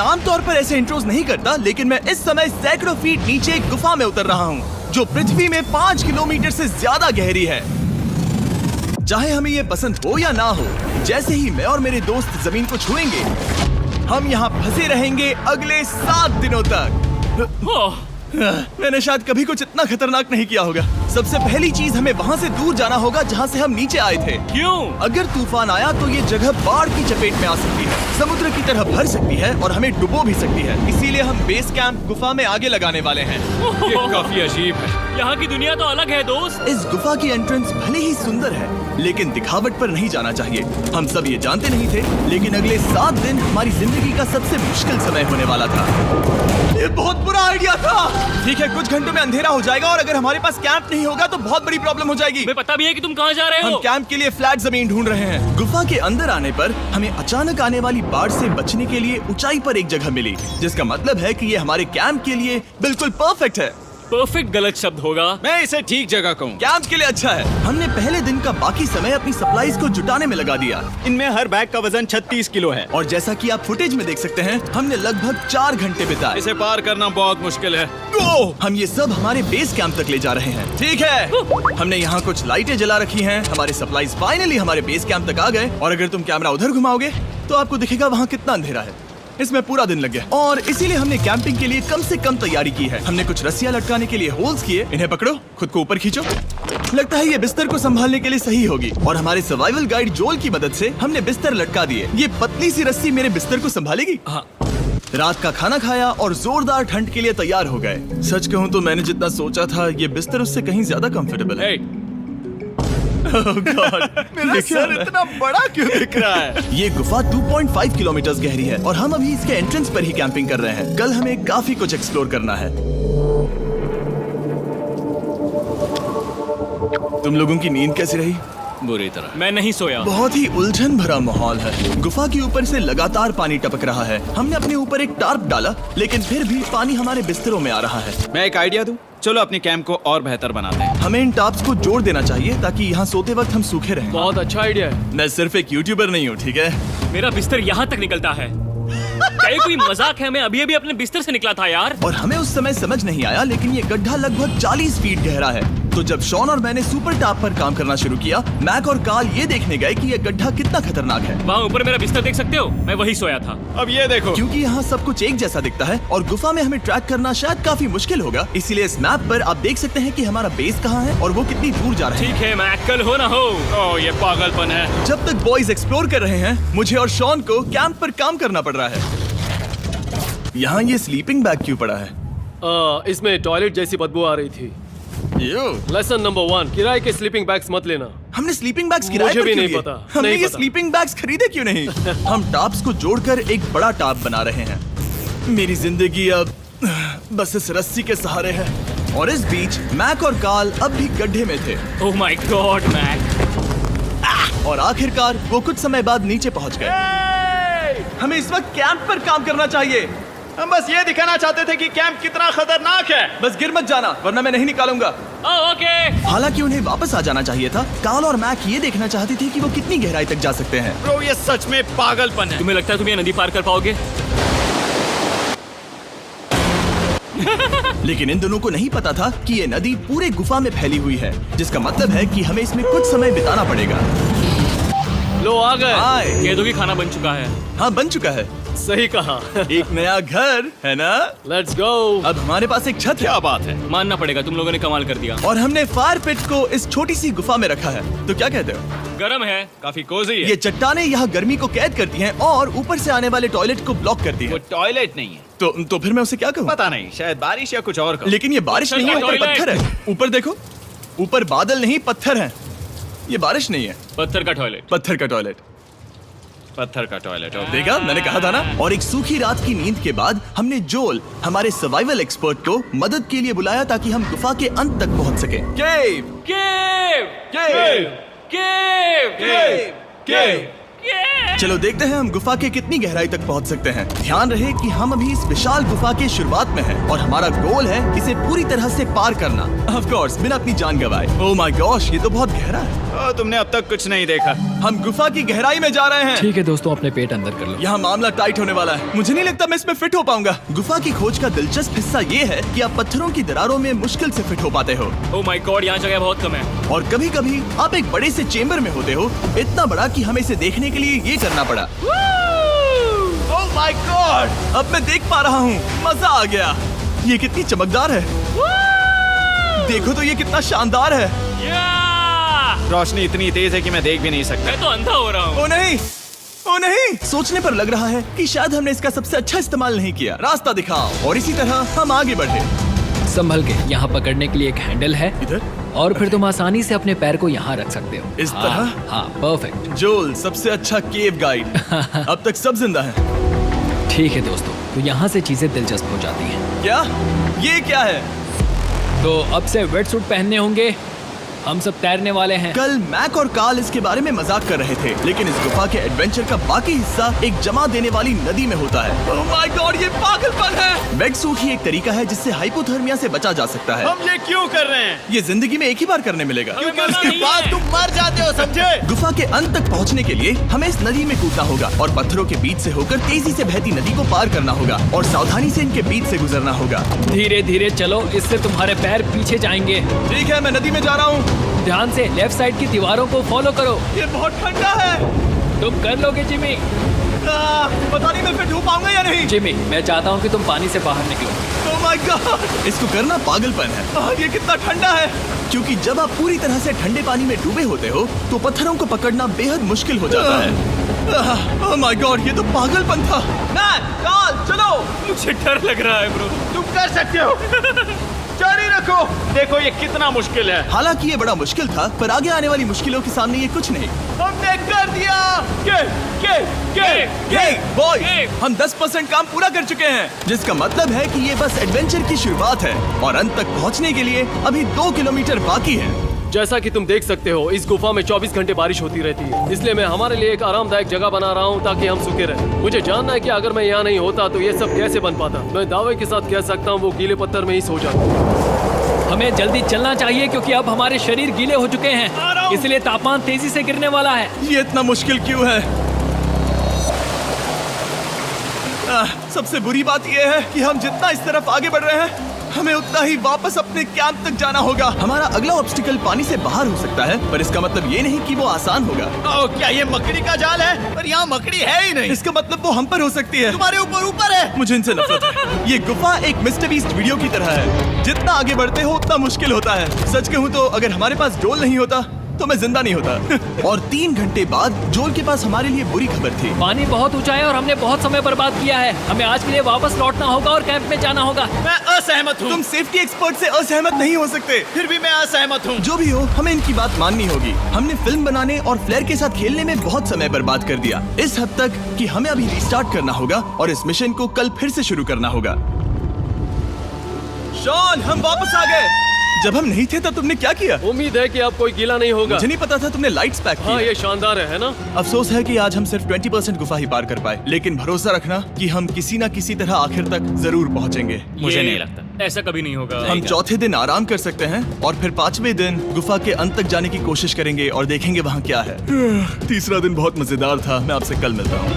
आमतौर पर ऐसे इंट्रोज नहीं करता, लेकिन मैं इस समय सैकड़ों फीट नीचे एक गुफा में उतर रहा हूँ जो पृथ्वी में 5 किलोमीटर से ज्यादा गहरी है। चाहे हमें ये पसंद हो या ना हो, जैसे ही मैं और मेरे दोस्त जमीन को छुएंगे, हम यहाँ फंसे रहेंगे अगले 7 दिनों तक। मैंने शायद कभी कुछ इतना खतरनाक नहीं किया होगा। सबसे पहली चीज, हमें वहाँ से दूर जाना होगा जहाँ से हम नीचे आए थे। क्यों? अगर तूफान आया तो ये जगह बाढ़ की चपेट में आ सकती है, समुद्र की तरह भर सकती है और हमें डुबो भी सकती है। इसीलिए हम बेस कैंप गुफा में आगे लगाने वाले हैं। ये काफी अजीब है। यहाँ की दुनिया तो अलग है दोस्त। इस गुफा की एंट्रेंस भले ही सुंदर है, लेकिन दिखावट पर नहीं जाना चाहिए। हम सब ये जानते नहीं थे, लेकिन अगले 7 दिन हमारी जिंदगी का सबसे मुश्किल समय होने वाला था। ये बहुत बुरा आइडिया था। ठीक है, कुछ घंटों में अंधेरा हो जाएगा और अगर हमारे पास कैंप नहीं होगा तो बहुत बड़ी प्रॉब्लम हो जाएगी। हमें पता भी है कि तुम कहाँ जा रहे हो। हम कैंप के लिए फ्लैट जमीन ढूंढ रहे हैं। गुफा के अंदर आने पर हमें अचानक आने वाली बाढ़ से बचने के लिए ऊंचाई पर एक जगह मिली, जिसका मतलब है कि ये हमारे कैंप के लिए बिल्कुल परफेक्ट है। परफेक्ट गलत शब्द होगा। मैं इसे ठीक जगह कहूँ। कैंप के लिए अच्छा है। हमने पहले दिन का बाकी समय अपनी सप्लाईज को जुटाने में लगा दिया। इनमें हर बैग का वजन 36 किलो है। और जैसा कि आप फुटेज में देख सकते हैं, हमने लगभग 4 घंटे बिताए। इसे पार करना बहुत मुश्किल है। हम ये सब हमारे बेस कैंप तक ले जा रहे हैं। ठीक है, हमने यहाँ कुछ लाइटें जला रखी हैं। हमारे सप्लाईज फाइनली हमारे बेस कैंप तक आ गए। और अगर तुम कैमरा उधर घुमाओगे तो आपको दिखेगा वहाँ कितना अंधेरा है। इसमें पूरा दिन लग गया और इसीलिए हमने कैंपिंग के लिए कम से कम तैयारी की है। हमने कुछ रस्सियां लटकाने के लिए होल्स किए। इन्हें पकड़ो, खुद को ऊपर खींचो। लगता है ये बिस्तर को संभालने के लिए सही होगी। और हमारे सर्वाइवल गाइड जोल की मदद से हमने बिस्तर लटका दिए। ये पतली सी रस्सी मेरे बिस्तर को संभालेगी। हाँ। रात का खाना खाया और जोरदार ठंड के लिए तैयार हो गए। सच कहूँ तो मैंने जितना सोचा था, ये बिस्तर उससे कहीं ज्यादा कंफर्टेबल है। Oh God, मेरा सर इतना बड़ा क्यों दिख रहा है? ये गुफा 2.5 किलोमीटर गहरी है और हम अभी इसके एंट्रेंस पर ही कैंपिंग कर रहे हैं। कल हमें काफी कुछ एक्सप्लोर करना है। तुम लोगों की नींद कैसी रही? बुरी तरह। मैं नहीं सोया। बहुत ही उलझन भरा माहौल है। गुफा के ऊपर से लगातार पानी टपक रहा है। हमने अपने ऊपर एक टार्प डाला, लेकिन फिर भी पानी हमारे बिस्तरों में आ रहा है। मैं एक आइडिया दूं? चलो अपने कैंप को और बेहतर बनाते हैं। हमें इन टार्प्स को जोड़ देना चाहिए ताकि यहाँ सोते वक्त हम सूखे रहें। बहुत अच्छा आइडिया है। मैं सिर्फ एक यूट्यूबर नहीं हूँ, ठीक है? मेरा बिस्तर यहाँ तक निकलता है। क्या ये कोई मजाक है? मैं अभी अभी अपने बिस्तर से निकला था यार। और हमें उस समय समझ नहीं आया, लेकिन ये गड्ढा लगभग 40 फीट गहरा है। तो जब शॉन और मैंने सुपर टाप पर काम करना शुरू किया, मैक और कार्ल ये देखने गए कि ये गड्ढा कितना खतरनाक है। वहाँ ऊपर मेरा बिस्तर देख सकते हो? मैं वही सोया था। अब ये देखो। क्योंकि यहाँ सब कुछ एक जैसा दिखता है और गुफा में हमें ट्रैक करना शायद काफी मुश्किल होगा, इसीलिए इस मैप पर आप देख सकते हैं कि हमारा बेस कहाँ है और वो कितनी दूर जा रहा है। ठीक है, मैं कल हो ना हो। ओह, ये पागलपन है। जब तक बॉयज एक्सप्लोर कर रहे हैं, मुझे और शॉन को कैंप पर काम करना पड़ रहा है। यहाँ ये स्लीपिंग बैग क्यों पड़ा है? इसमें टॉयलेट जैसी बदबू आ रही थी। लेसन नंबर 1, किराए के स्लीपिंग बैग्स मत लेना। हमने स्लीपिंग बैग्स किराए मुझे पर भी क्यों नहीं लिए? पता, हमने नहीं ये पता। स्लीपिंग बैग्स खरीदे क्यों नहीं? हम टाप्स को जोड़कर एक बड़ा टाप बना रहे हैं। मेरी जिंदगी अब बस इस रस्सी के सहारे है। और इस बीच मैक और कार्ल अब भी गड्ढे में थे। ओह माय गॉड मैक। और आखिरकार वो कुछ समय बाद नीचे पहुंच गए। हमें इस वक्त कैंप पर काम करना चाहिए। हम बस ये दिखाना चाहते थे कि कैंप कितना खतरनाक है। बस गिर मत जाना, वरना मैं नहीं निकालूंगा। ओके। हालांकि उन्हें वापस आ जाना चाहिए था। कार्ल और मैक ये देखना चाहते थे कि वो कितनी गहराई तक जा सकते हैं। ब्रो, ये सच में पागलपन है। तुम्हें लगता है तुम ये नदी पार कर पाओगे? लेकिन इन दोनों को नहीं पता था कि ये नदी पूरे गुफा में फैली हुई है, जिसका मतलब है कि हमें इसमें कुछ समय बिताना पड़ेगा। लो आ गए। आए। कह दो कि खाना बन चुका है। हाँ, बन चुका है। सही कहा। एक नया घर है ना? Let's go. अब हमारे पास एक छत है। क्या बात है। मानना पड़ेगा, तुम लोगों ने कमाल कर दिया। और हमने फायर पिट को इस छोटी सी गुफा में रखा है। तो क्या कहते हो? गरम है, काफी कोजी है। ये चट्टानें यहाँ गर्मी को कैद करती हैं और ऊपर से आने वाले टॉयलेट को ब्लॉक करती वो हैं। टॉयलेट नहीं है। तो फिर मैं उसे क्या कहूँ? पता नहीं, शायद बारिश या कुछ और का। लेकिन ये बारिश नहीं है, ऊपर टॉयलेट। पत्थर है। ऊपर देखो, ऊपर बादल नहीं पत्थर है। ये बारिश नहीं है, पत्थर का टॉयलेट। पत्थर का टॉयलेट। पत्थर का टॉयलेट। देखा, मैंने कहा था ना। और एक सूखी रात की नींद के बाद हमने जोल, हमारे सर्वाइवल एक्सपर्ट को मदद के लिए बुलाया ताकि हम गुफा के अंत तक पहुंच सके। केव, केव, केव, केव, केव, केव। केव। चलो देखते हैं हम गुफा के कितनी गहराई तक पहुंच सकते हैं। ध्यान रहे कि हम अभी इस विशाल गुफा के शुरुआत में हैं और हमारा गोल है इसे पूरी तरह से पार करना। ऑफ कोर्स, बिना अपनी जान गंवाए। ओह माय गॉश, ये तो बहुत गहरा है। तुमने अब तक कुछ नहीं देखा। हम गुफा की गहराई में जा रहे हैं। ठीक है दोस्तों, अपने पेट अंदर कर लो। यहाँ मामला टाइट होने वाला है। मुझे नहीं लगता मैं इसमें फिट हो पाऊंगा। गुफा की खोज का दिलचस्प हिस्सा ये है कि आप पत्थरों की दरारों में मुश्किल से फिट हो पाते हो, ओह माय गॉड, यहाँ जगह बहुत कम है। और कभी कभी आप एक बड़े से चेम्बर में होते हो, इतना बड़ा कि हमें इसे देखने के लिए ये करना पड़ा। ओह माय गॉड! अब मैं देख पा रहा हूँ, मजा आ गया। ये कितनी चमकदार है, देखो तो ये कितना शानदार है। रोशनी इतनी तेज है कि मैं देख भी नहीं सकता। मैं तो अंधा हो रहा हूँ। ओ नहीं, ओ नहीं, सोचने पर लग रहा है कि शायद हमने इसका सबसे अच्छा इस्तेमाल नहीं किया। रास्ता दिखाओ। और इसी तरह हम आगे बढ़े। संभल के, यहाँ पकड़ने के लिए एक हैंडल है इधर? और फिर तुम आसानी से अपने पैर को यहाँ रख सकते हो। इस हाँ, तरह? हाँ, परफेक्ट। जोल सबसे अच्छा केव गाइड। अब तक सब जिंदा हैं। ठीक है दोस्तों, तो यहाँ से चीजें दिलचस्प हो जाती हैं। क्या? ये क्या है? तो अब से वेट सूट पहनने होंगे। हम सब तैरने वाले हैं। कल मैक और कार्ल इसके बारे में मजाक कर रहे थे, लेकिन इस गुफा के एडवेंचर का बाकी हिस्सा एक जमा देने वाली नदी में होता है। ओह माय गॉड, ये पागलपन है। वेट सूट ही एक तरीका है जिससे हाइपोथर्मिया से बचा जा सकता है। हम ये क्यों कर रहे हैं? ये जिंदगी में एक ही बार करने मिलेगा। क्योंकि उसके बाद तुम मर जाते हो, समझे? गुफा के अंत तक पहुंचने के लिए हमें इस नदी में कूदना होगा और पत्थरों के बीच से होकर तेजी से बहती नदी को पार करना होगा और सावधानी से इनके बीच से गुजरना होगा। धीरे धीरे चलो, इससे तुम्हारे पैर पीछे जाएंगे। ठीक है, मैं नदी में जा रहा हूँ। ध्यान से लेफ्ट साइड की दीवारों को फॉलो करो। ये बहुत ठंडा है। तुम कर लोगे जिमी। पता नहीं मैं फिट हो पाऊंगा या नहीं। जिमी, मैं चाहता हूँ कि तुम पानी से बाहर निकलो। ओह माय गॉड, इसको करना पागलपन है। ये कितना ठंडा है। क्योंकि जब आप पूरी तरह से ठंडे पानी में डूबे होते हो तो पत्थरों को पकड़ना बेहद मुश्किल हो जाता है। ओह माय गॉड, ये तो पागलपन था। कार्ल, चलो। मुझे डर लग रहा है ब्रो। तुम कर सकते हो। जारी रखो। देखो ये कितना मुश्किल है। हालांकि ये बड़ा मुश्किल था, पर आगे आने वाली मुश्किलों के सामने ये कुछ नहीं। हमने कर दिया। बॉय, हम 10% काम पूरा कर चुके हैं, जिसका मतलब है कि ये बस एडवेंचर की शुरुआत है और अंत तक पहुंचने के लिए अभी 2 किलोमीटर बाकी है। जैसा कि तुम देख सकते हो, इस गुफा में 24 घंटे बारिश होती रहती है, इसलिए मैं हमारे लिए एक आरामदायक जगह बना रहा हूँ ताकि हम सूखे रहें। मुझे जानना है कि अगर मैं यहाँ नहीं होता तो ये सब कैसे बन पाता। मैं दावे के साथ कह सकता हूँ वो गीले पत्थर में ही सो जाता। हमें जल्दी चलना चाहिए क्योंकि अब हमारे शरीर गीले हो चुके हैं, इसलिए तापमान तेजी से गिरने वाला है। ये इतना मुश्किल क्यों है? सबसे बुरी बात यह है कि हम जितना इस तरफ आगे बढ़ रहे हैं, हमें उतना ही वापस अपने कैंप तक जाना होगा। हमारा अगला ऑब्स्टिकल पानी से बाहर हो सकता है, पर इसका मतलब ये नहीं कि वो आसान होगा। क्या ये मकड़ी का जाल है? पर यहाँ मकड़ी है ही नहीं। इसका मतलब वो हम पर हो सकती है। तुम्हारे ऊपर है। मुझे इनसे नफरत है। ये गुफा एक मिस्टर बीस्ट वीडियो की तरह है। जितना आगे बढ़ते हो उतना मुश्किल होता है। सच कहूँ तो अगर हमारे पास जोल नहीं होता तो मैं जिंदा नहीं होता। और 3 घंटे बाद जोल के पास हमारे लिए बुरी खबर थी। पानी बहुत ऊंचा है और हमने बहुत समय बर्बाद किया है। हमें आज के लिए वापस लौटना होगा और कैंप में जाना होगा। मैं असहमत हूँ। तुम सेफ्टी एक्सपर्ट से असहमत नहीं हो सकते। फिर भी मैं असहमत हूँ। जो भी हो, हमें इनकी बात माननी होगी। हमने फिल्म बनाने और फ्लेयर के साथ खेलने में बहुत समय बर्बाद कर दिया, इस हद तक कि हमें अभी रिस्टार्ट करना होगा और इस मिशन को कल फिर से शुरू करना होगा। शॉन, हम वापस आ गए। जब हम नहीं थे तब तुमने क्या किया? उम्मीद है कि अब कोई गीला नहीं होगा। मुझे नहीं पता था तुमने लाइट्स पैक की। हाँ, ये शानदार है ना? अफसोस है कि आज हम सिर्फ 20% गुफा ही पार कर पाए, लेकिन भरोसा रखना कि हम किसी न किसी तरह आखिर तक जरूर पहुंचेंगे। मुझे नहीं लगता ऐसा कभी नहीं होगा। हम चौथे दिन आराम कर सकते हैं और फिर 5वें दिन गुफा के अंत तक जाने की कोशिश करेंगे और देखेंगे वहाँ क्या है। तीसरा दिन बहुत मजेदार था। मैं आपसे कल मिलता हूँ।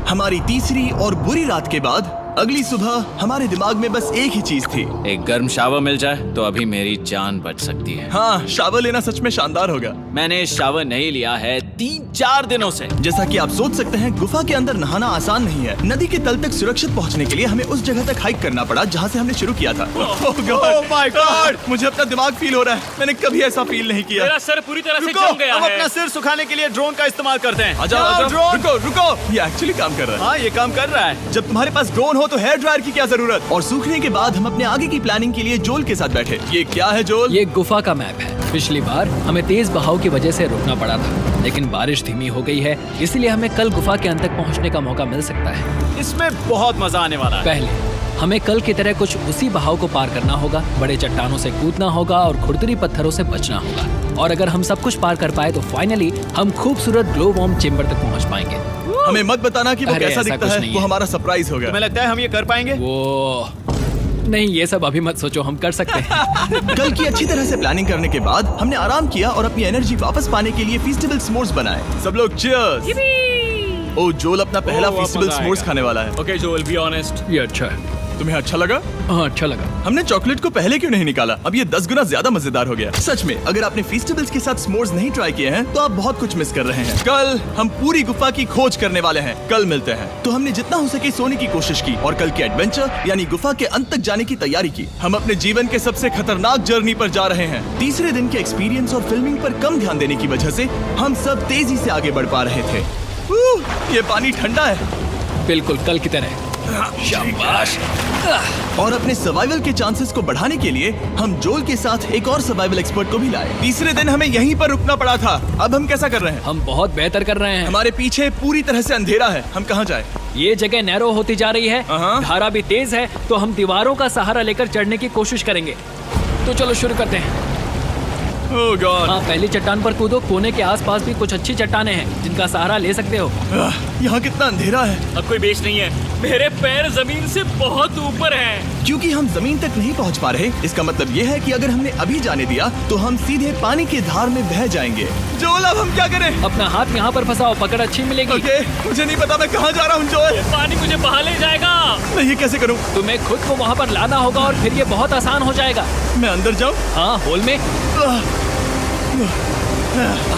हमारी तीसरी और बुरी रात के बाद अगली सुबह हमारे दिमाग में बस एक ही चीज थी। एक गर्म शावर मिल जाए तो अभी मेरी जान बच सकती है। हाँ, शावर लेना सच में शानदार होगा। मैंने शावर नहीं लिया है 3-4 दिनों से। जैसा कि आप सोच सकते हैं, गुफा के अंदर नहाना आसान नहीं है। नदी के तल तक सुरक्षित पहुंचने के लिए हमें उस जगह तक हाइक करना पड़ा जहां से हमने शुरू किया था। Oh my God! मुझे अपना दिमाग फील हो रहा है। मैंने कभी ऐसा फील नहीं किया। मेरा सर पूरी तरह से रुको, जम गया हम है। अपना सिर सुखाने के लिए ड्रोन का इस्तेमाल करते हैं। आजाओ, ड्रोन। रुको रुको, ये एक्चुअली काम कर रहा है। हाँ, ये काम कर रहा है। जब तुम्हारे पास ड्रोन हो तो हेयर ड्रायर की क्या जरूरत। और सूखने के बाद हम अपने आगे की प्लानिंग के लिए जोल के साथ बैठे। ये क्या है जोल? ये गुफा का मैप है। पिछली बार हमें तेज बहाव की वजह से रुकना पड़ा था, लेकिन बारिश धीमी हो गई है, इसलिए हमें कल गुफा के अंत तक पहुंचने का मौका मिल सकता है। इसमें बहुत मजा आने वाला है। पहले हमें कल की तरह कुछ उसी बहाव को पार करना होगा, बड़े चट्टानों से कूदना होगा और खुरदुरी पत्थरों से बचना होगा। और अगर हम सब कुछ पार कर पाए तो फाइनली हम खूबसूरत ग्लो वार्म चेम्बर तक पहुंच पाएंगे। हमें मत बताना कि वो अरे, कैसा ऐसा दिखता कुछ है। नहीं वो है। हमारा सरप्राइज होगा। तुम्हें लगता है हम ये कर पाएंगे? वो नहीं, ये सब अभी मत सोचो, हम कर सकते हैं। कल की अच्छी तरह से प्लानिंग करने के बाद हमने आराम किया और अपनी एनर्जी वापस पाने के लिए फीस्टेबल स्मोर्स बनाए। सब लोग चीयर्स। ओ, जोल अपना पहला ओ, अब फीस्टेबल मजा स्मोर्स आएगा। खाने वाला है। Okay Joel, be honest. ये अच्छा है। तुम्हें अच्छा लगा? हाँ, अच्छा लगा। हमने चॉकलेट को पहले क्यों नहीं निकाला? अब ये 10 गुना ज्यादा मजेदार हो गया। सच में, अगर आपने फीस्टेबल्स के साथ स्मोर्स नहीं ट्राई किए हैं तो आप बहुत कुछ मिस कर रहे हैं। कल हम पूरी गुफा की खोज करने वाले हैं। कल मिलते हैं। तो हमने जितना हो सके सोने की कोशिश की और कल के एडवेंचर यानी गुफा के अंत तक जाने की तैयारी की। हम अपने जीवन के सबसे खतरनाक जर्नी पर जा रहे हैं। तीसरे दिन के एक्सपीरियंस और फिल्मिंग पर कम ध्यान देने की वजह से हम सब तेजी से आगे बढ़ पा रहे थे। ये पानी ठंडा है। बिल्कुल कल की तरह। शाबाश। और अपने सर्वाइवल के चांसेस को बढ़ाने के लिए हम जोल के साथ एक और सर्वाइवल एक्सपर्ट को भी लाए। तीसरे दिन हमें यहीं पर रुकना पड़ा था। अब हम कैसा कर रहे हैं? हम बहुत बेहतर कर रहे हैं। हमारे पीछे पूरी तरह से अंधेरा है। हम कहाँ जाए? ये जगह नैरो होती जा रही है, हाँ। धारा भी तेज है, तो हम दीवारों का सहारा लेकर चढ़ने की कोशिश करेंगे। तो चलो शुरू करते हैं। ओह गॉड। हाँ, पहली चट्टान पर कूदो। कोने के आसपास भी कुछ अच्छी चट्टानें हैं जिनका सहारा ले सकते हो। यहाँ कितना अंधेरा है। अब कोई बेस नहीं है। मेरे पैर जमीन से बहुत ऊपर हैं। क्योंकि हम जमीन तक नहीं पहुँच पा रहे, इसका मतलब ये है कि अगर हमने अभी जाने दिया तो हम सीधे पानी की धार में बह जाएंगे। जोल, अब हम क्या करें? अपना हाथ यहाँ पर फंसाओ, पकड़ अच्छी मिलेगी। ओके, मुझे नहीं पता मैं कहाँ जा रहा हूँ जोल। पानी मुझे बहा ले जाएगा। मैं ये कैसे करूँ? तुम्हें खुद को वहाँ पर लाना होगा और फिर ये बहुत आसान हो जाएगा। मैं अंदर जाऊँ? हाँ, होल में।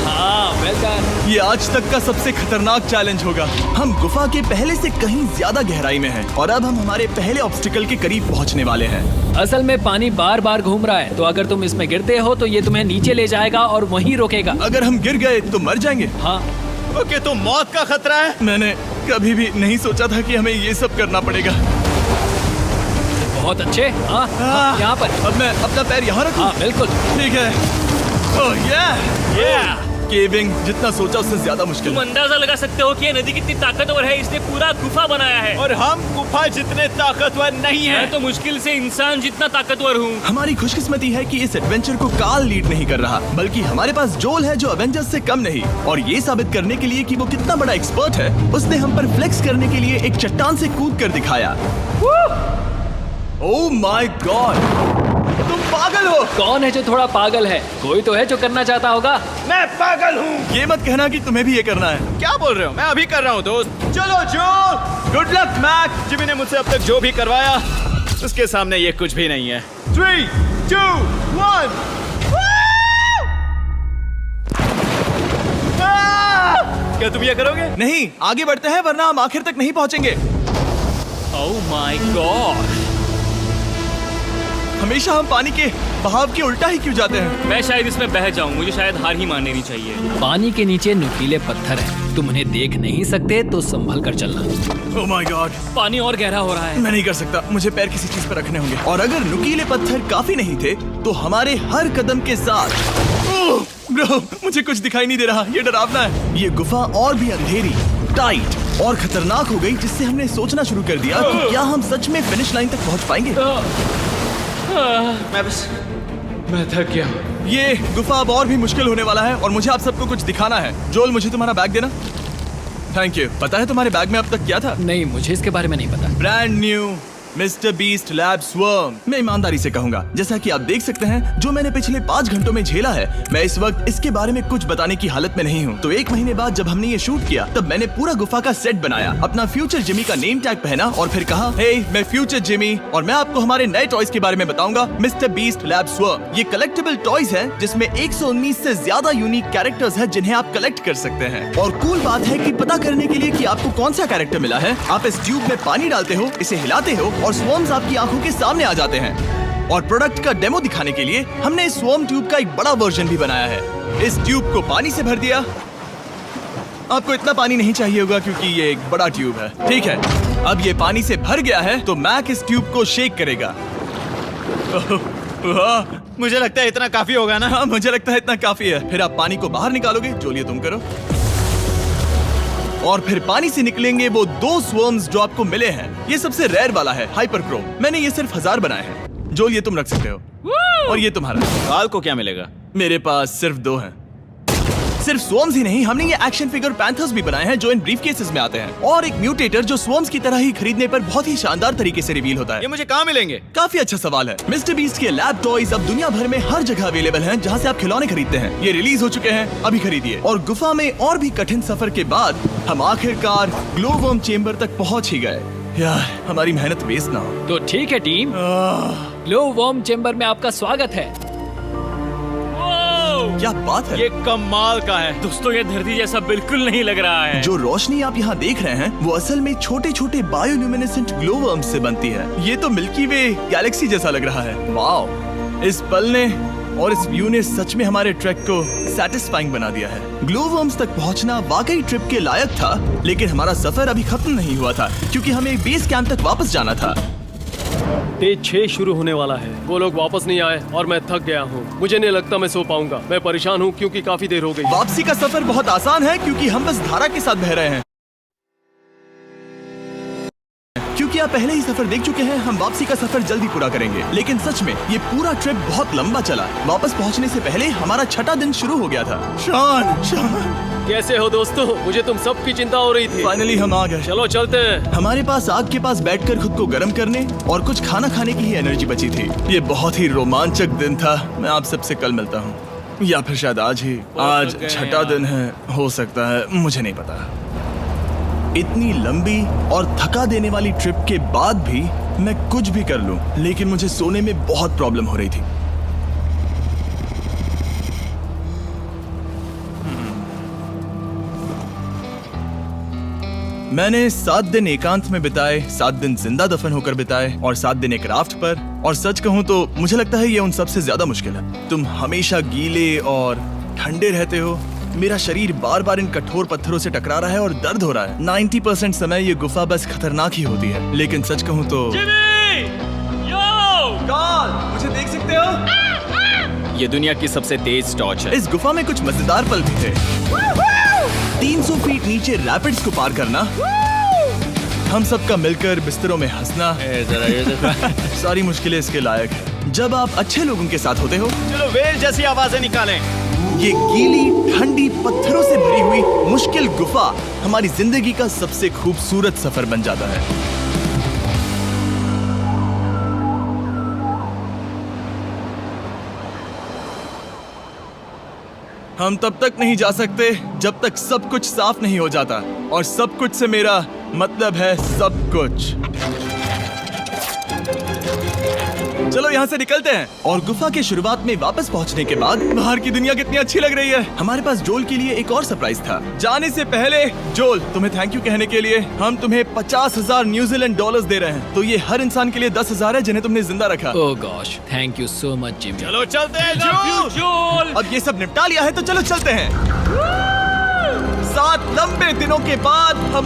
हाँ, वेल डन। ये आज तक का सबसे खतरनाक चैलेंज होगा। हम गुफा के पहले से कहीं ज्यादा गहराई में हैं और अब हम हमारे पहले ऑब्स्टिकल के करीब पहुंचने वाले हैं। असल में पानी बार बार घूम रहा है, तो अगर तुम इसमें गिरते हो तो ये तुम्हें नीचे ले जाएगा और वहीं रोकेगा। अगर हम गिर गए तो मर जाएंगे। हाँ, ओके, तो मौत का खतरा है। मैंने कभी भी नहीं सोचा था कि हमें ये सब करना पड़ेगा। बहुत अच्छे। हाँ, हाँ, यहाँ पर। अब मैं अपना पैर यहाँ रखूं? हाँ, बिल्कुल। ठीक है। ओह केविंग जितना सोचा उससे ज्यादा मुश्किल तुम है। अंदाजा लगा सकते हो कि ये नदी कितनी ताकतवर है। इसने पूरा गुफा बनाया है। और हम गुफा जितने ताकतवर नहीं मैं हैं। तो मुश्किल से इंसान जितना ताकतवर हूँ। हमारी खुशकिस्मती है कि इस एडवेंचर को काल लीड नहीं कर रहा, बल्कि हमारे पास जोल है जो अवेंजर्स से कम नहीं। और ये साबित करने के लिए कि वो कितना बड़ा एक्सपर्ट है, उसने हम पर फ्लेक्स करने के लिए एक चट्टान से कूद कर दिखाया। ओह माय गॉड, तुम पागल हो। कौन है जो थोड़ा पागल है? कोई तो है जो करना चाहता होगा। मैं पागल हूँ। ये मत कहना कि तुम्हें भी ये करना है। क्या बोल रहे हो? मैं अभी कर रहा हूँ दोस्त। चलो जो, गुड लक मैक। जिमी ने मुझसे अब तक जो भी करवाया उसके सामने ये कुछ भी नहीं है। 3, 2, 1। क्या तुम ये करोगे? नहीं, आगे बढ़ते हैं वरना हम आखिर तक नहीं पहुंचेंगे। ओह माय गॉड, हमेशा हम पानी के बहाव के उल्टा ही क्यों जाते हैं? मैं शायद इसमें बह जाऊं। मुझे शायद हार ही मान लेनी चाहिए। पानी के नीचे नुकीले पत्थर हैं। तुम उन्हें देख नहीं सकते तो संभल कर चलना। ओह माय गॉड, पानी और गहरा हो रहा है। मैं नहीं कर सकता। मुझे पैर किसी चीज पर रखने होंगे। और अगर नुकीले पत्थर काफी नहीं थे तो हमारे हर कदम के साथ ब्रो, मुझे कुछ दिखाई नहीं दे रहा। ये डरावना है। ये गुफा और भी अंधेरी, टाइट और खतरनाक हो गई, जिससे हमने सोचना शुरू कर दिया कि क्या हम सच में फिनिश लाइन तक पहुंच पाएंगे। मैं थक गया। ये गुफा अब और भी मुश्किल होने वाला है और मुझे आप सबको कुछ दिखाना है। जोल, मुझे तुम्हारा बैग देना। Thank you. पता है तुम्हारे बैग में अब तक क्या था? नहीं, मुझे इसके बारे में नहीं पता। Brand new mister beast lab swarm. मैं ईमानदारी से कहूंगा, जैसा कि आप देख सकते हैं, जो मैंने पिछले 5 घंटों में झेला है, मैं इस वक्त इसके बारे में कुछ बताने की हालत में नहीं हूँ। तो 1 महीने बाद जब हमने ये शूट किया, तब मैंने पूरा गुफा का सेट बनाया, अपना फ्यूचर जिमी का नेम टैग पहना और फिर कहा, हे मैं फ्यूचर जिमी और मैं आपको हमारे नए टॉयज के बारे में बताऊंगा, मिस्टर बीस्ट लैब स्वर्म। ये कलेक्टेबल टॉयज हैं जिसमें 119 से ज्यादा यूनिक कैरेक्टर्स हैं जिन्हें आप कलेक्ट कर सकते हैं। और कूल बात है कि पता करने के लिए कि आपको कौन सा कैरेक्टर मिला है, आप इस ट्यूब में पानी डालते हो, इसे हिलाते हो और स्वर्म्स आपकी आंखों के सामने आ जाते हैं। और प्रोडक्ट का डेमो दिखाने के लिए हमने इस स्वॉर्म ट्यूब का एक बड़ा वर्जन भी बनाया है। इस ट्यूब को पानी से भर दिया। आपको इतना पानी नहीं चाहिए होगा क्योंकि ये एक बड़ा ट्यूब है। ठीक है, अब ये पानी से भर गया है तो मैक इस ट्यूब को शेक करेगा। मुझे लगता है इतना काफी होगा ना? हाँ, मुझे लगता है इतना काफी है। फिर आप पानी को बाहर निकालोगे। जोलिए तुम करो। और फिर पानी से निकलेंगे वो 2 स्वर्म्स जो आपको मिले हैं। ये सबसे रेयर वाला है, हाइपरक्रोम। मैंने ये सिर्फ 1000 बनाए हैं। जोल, ये तुम रख सकते हो। और ये तुम्हारा। काल को क्या मिलेगा? मेरे पास सिर्फ 2 हैं। सिर्फ स्वॉर्म्स ही नहीं, हमने ये एक्शन फिगर पैंथर्स भी बनाए हैं जो इन ब्रीफ केसेस में आते हैं, और एक म्यूटेटर जो स्वॉर्म्स की तरह ही खरीदने पर बहुत ही शानदार तरीके से रिवील होता है। ये मुझे कहाँ मिलेंगे? काफी अच्छा सवाल है। मिस्टर बीस्ट के लैब टॉयज अब दुनिया भर में हर जगह अवेलेबल हैं जहां से आप खिलौने खरीदते हैं। ये रिलीज हो चुके हैं, अभी खरीदिए। और गुफा में और भी कठिन सफर के बाद हम आखिरकार ग्लोवर्म चेम्बर तक पहुंच ही गए। यार, हमारी मेहनत वेस्ट ना हो। तो ठीक है टीम, ग्लो वॉर्म चेम्बर में आपका स्वागत है। क्या बात है? ये कमाल का है। दोस्तों ये धरती जैसा बिल्कुल नहीं लग रहा है। जो रोशनी आप यहाँ देख रहे हैं वो असल में छोटे छोटे बायोल्यूमिनेसेंट ग्लोवर्म्स से बनती है। ये तो मिल्की वे गैलेक्सी जैसा लग रहा है। वाओ, इस पल ने और इस व्यू ने सच में हमारे ट्रैक को सैटिस्फाइंग बना दिया है। ग्लोवर्म्स तक पहुंचना वाकई ट्रिप के लायक था, लेकिन हमारा सफर अभी खत्म नहीं हुआ था क्योंकि हमें बेस कैंप तक वापस जाना था। डे 6 शुरू होने वाला है। वो लोग वापस नहीं आए और मैं थक गया हूँ। मुझे नहीं लगता मैं सो पाऊंगा। मैं परेशान हूँ क्योंकि काफी देर हो गई। वापसी का सफर बहुत आसान है क्योंकि हम बस धारा के साथ बह रहे हैं। क्योंकि आप पहले ही सफर देख चुके हैं, हम वापसी का सफर जल्दी पूरा करेंगे। लेकिन सच में ये पूरा ट्रिप बहुत लंबा चला। वापस पहुंचने से पहले हमारा 6वां दिन शुरू हो गया था। शान, कैसे हो दोस्तों? मुझे तुम सबकी चिंता हो रही थी। फाइनली हम आ गए। चलो चलते हैं। हमारे पास आग के पास बैठकर खुद को गर्म करने और कुछ खाना खाने की ही एनर्जी बची थी। ये बहुत ही रोमांचक दिन था। मैं आप सबसे कल मिलता हूँ, या फिर शायद आज ही। आज 6वां दिन है, हो सकता है, मुझे नहीं पता। इतनी लंबी और थका देने वाली ट्रिप के बाद भी मैं कुछ भी कर लूं, लेकिन मुझे सोने में बहुत प्रॉब्लम हो रही थी। मैंने 7 दिन एकांत में बिताए, 7 दिन जिंदा दफन होकर बिताए और 7 दिन एक राफ्ट पर। और सच कहूं तो मुझे लगता है ये उन सबसे ज्यादा मुश्किल है। तुम हमेशा गीले और ठंडे रहते हो। मेरा शरीर बार बार इन कठोर पत्थरों से टकरा रहा है और दर्द हो रहा है। 90% समय ये गुफा बस खतरनाक ही होती है। लेकिन सच कहूं तो मुझे देख सकते हो? ये दुनिया की सबसे तेज टॉर्च है। इस गुफा में कुछ मजेदार पल भी थे। 300 फीट नीचे रैपिड्स को पार करना, हम सबका मिलकर बिस्तरों में हंसना, सारी मुश्किलें इसके लायक है जब आप अच्छे लोगों के साथ होते हो। चलो वेल जैसी आवाजें निकालें। ये गीली ठंडी पत्थरों से भरी हुई मुश्किल गुफा हमारी जिंदगी का सबसे खूबसूरत सफर बन जाता है। हम तब तक नहीं जा सकते जब तक सब कुछ साफ नहीं हो जाता, और सब कुछ से मेरा मतलब है सब कुछ। चलो यहाँ से निकलते हैं। और गुफा के शुरुआत में वापस पहुँचने के बाद बाहर की दुनिया कितनी अच्छी लग रही है। हमारे पास जोल के लिए एक और सरप्राइज था। जाने से पहले जोल, तुम्हें थैंक यू कहने के लिए हम तुम्हें 50,000 न्यूजीलैंड डॉलर्स दे रहे हैं। तो ये हर इंसान के लिए 10,000 है जिन्हें तुमने जिंदा रखा। Oh gosh, thank you so much Jimmy. चलो चलते हैं जोल। अब ये सब निपटा लिया है तो चलो चलते हैं। 7 लंबे दिनों के बाद हम